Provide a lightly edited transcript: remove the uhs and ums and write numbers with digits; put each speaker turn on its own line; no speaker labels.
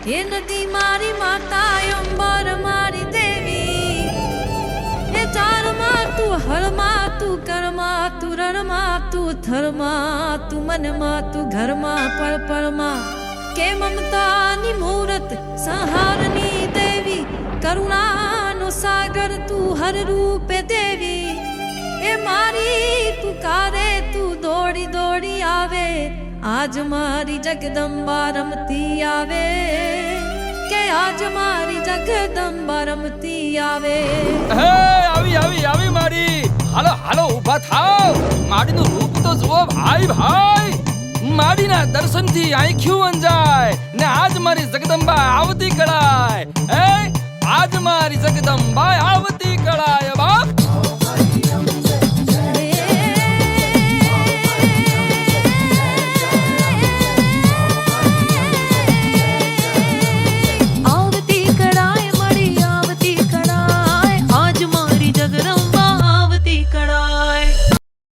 હે નદી મારી માતા અંબર મારી દેવી, હે ચારમાં તું હળમાં તું કરમાં તું રણમાં તું થરમાં તું મનમાં તું ઘરમાં પળ પળમાં, કે મમતાની મૂરત સંહારની દેવી, કરુણાનો સાગર તું હર રૂપે દેવી, એ મારી પુકારે તું દોડી દોડી આવે, આજ મારી જગદંબા રમતી આવે, કે આજ મારી જગદંબા રમતી આવે.
હે આવી આવી આવી માડી, હાલો હાલો ઊભા થાવ, માડીનું રૂપ તો જુઓ ભાઈ ભાઈ, માડીના દર્શનથી આંખ્યું અંજાય ને આજ મારી જગદંબા આવતી કળાય, હે આજ મારી જગદંબા આવતી કળાય બાપ.